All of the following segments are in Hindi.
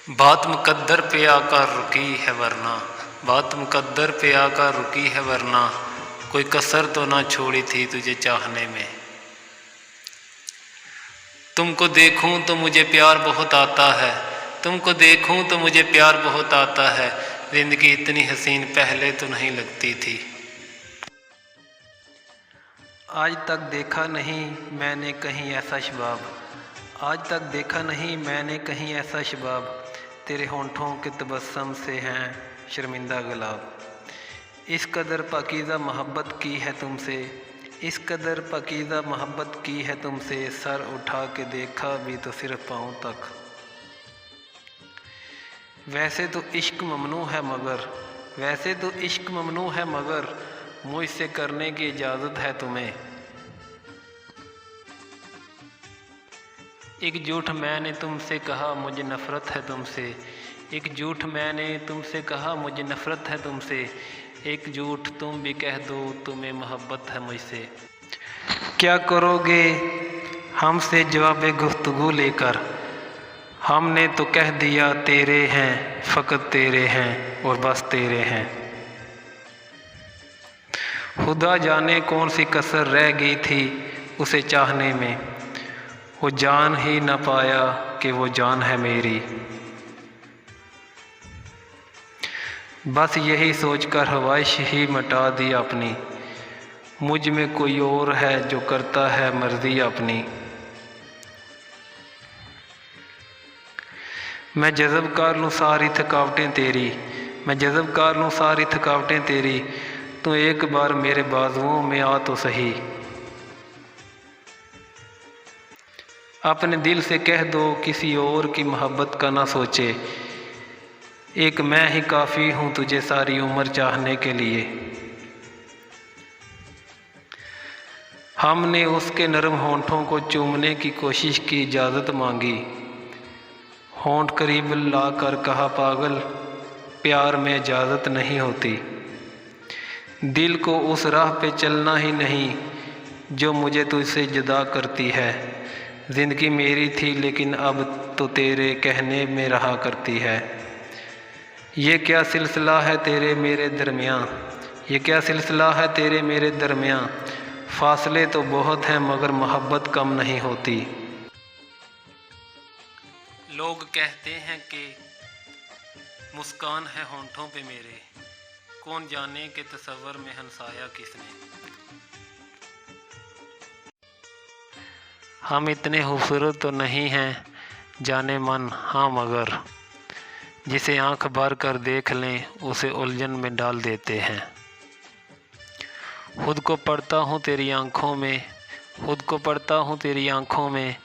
बात मुकद्दर पे आकर रुकी है वरना, बात मुकद्दर पे आकर रुकी है वरना, कोई कसर तो ना छोड़ी थी तुझे चाहने में। तुमको देखूं तो मुझे प्यार बहुत आता है, तुमको देखूं तो मुझे प्यार बहुत आता है। जिंदगी इतनी हसीन पहले तो नहीं लगती थी। आज तक देखा नहीं मैंने कहीं ऐसा शबाब, आज तक देखा नहीं मैंने कहीं ऐसा शबाब, तेरे होंठों के तबस्सुम से हैं शर्मिंदा गुलाब। इस कदर पाकीज़ा मोहब्बत की है तुमसे, इस कदर पाकीज़ा मोहब्बत की है तुमसे, सर उठा के देखा भी तो सिर्फ पाँव तक। वैसे तो इश्क ममनू है मगर, वैसे तो इश्क ममनू है मगर, मुझसे करने की इजाज़त है तुम्हें। एक झूठ मैंने तुमसे कहा मुझे नफ़रत है तुमसे, एक झूठ मैंने तुमसे कहा मुझे नफ़रत है तुमसे, एक झूठ तुम भी कह दो तुम्हें मोहब्बत है मुझसे। क्या करोगे हमसे जवाब गुफ्तगू लेकर, हमने तो कह दिया तेरे हैं फ़कत तेरे हैं और बस तेरे हैं। खुदा जाने कौन सी कसर रह गई थी उसे चाहने में, वो जान ही न पाया कि वो जान है मेरी। बस यही सोचकर ख्वाहिश ही मिटा दी अपनी, मुझ में कोई और है जो करता है मर्ज़ी अपनी। मैं जज़ब कर लूँ सारी थकावटें तेरी, मैं जज़ब कर लूँ सारी थकावटें तेरी, तू एक बार मेरे बाजुओं में आ तो सही। अपने दिल से कह दो किसी और की मोहब्बत का ना सोचे, एक मैं ही काफ़ी हूँ तुझे सारी उम्र चाहने के लिए। हमने उसके नरम होंठों को चूमने की कोशिश की इजाज़त मांगी, होंठ करीब लाकर कहा पागल प्यार में इजाज़त नहीं होती। दिल को उस राह पे चलना ही नहीं जो मुझे तुझसे जुदा करती है। ज़िंदगी मेरी थी लेकिन अब तो तेरे कहने में रहा करती है। ये क्या सिलसिला है तेरे मेरे दरमियाँ, ये क्या सिलसिला है तेरे मेरे दरमियाँ, फासले तो बहुत हैं मगर मोहब्बत कम नहीं होती। लोग कहते हैं कि मुस्कान है होंठों पे मेरे, कौन जाने के तसव्वुर में हंसाया किसने। हम इतने खूबसूरत तो नहीं हैं जाने मन हाँ मगर, जिसे आंख भर कर देख लें उसे उलझन में डाल देते हैं। खुद को पढ़ता हूँ तेरी आँखों में, खुद को पढ़ता हूँ तेरी आँखों में,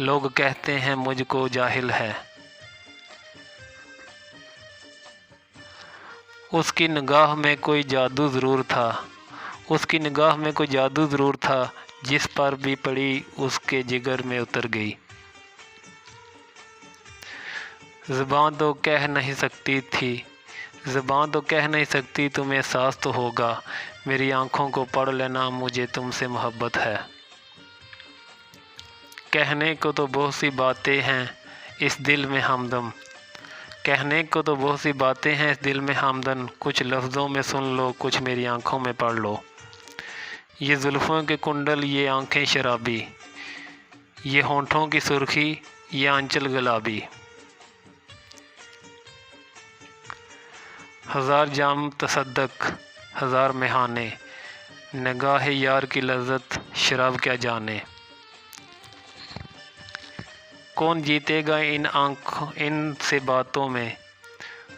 लोग कहते हैं मुझको जाहिल है। उसकी निगाह में कोई जादू ज़रूर था, उसकी निगाह में कोई जादू ज़रूर था, जिस पर भी पड़ी उसके जिगर में उतर गई। ज़ुबान तो कह नहीं सकती थी, ज़ुबान तो कह नहीं सकती तुम्हें एहसास तो होगा, मेरी आँखों को पढ़ लेना मुझे तुमसे मोहब्बत है। कहने को तो बहुत सी बातें हैं इस दिल में हमदम, कहने को तो बहुत सी बातें हैं इस दिल में हमदम, कुछ लफ्ज़ों में सुन लो कुछ मेरी आँखों में पढ़ लो। ये जुल्फ़ों के कुंडल ये आँखें शराबी, ये होंठों की सुर्खी ये आंचल गुलाबी। हज़ार जाम तसद्दक हज़ार मेहाने, निगाह यार की लज़्ज़त शराब क्या जाने। कौन जीतेगा इन से बातों में,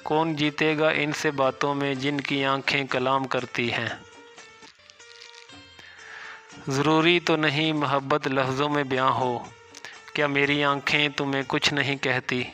कौन जीतेगा इनसे बातों में जिनकी आंखें कलाम करती हैं। ज़रूरी तो नहीं मोहब्बत लफ्ज़ों में बयां हो, क्या मेरी आंखें तुम्हें कुछ नहीं कहती।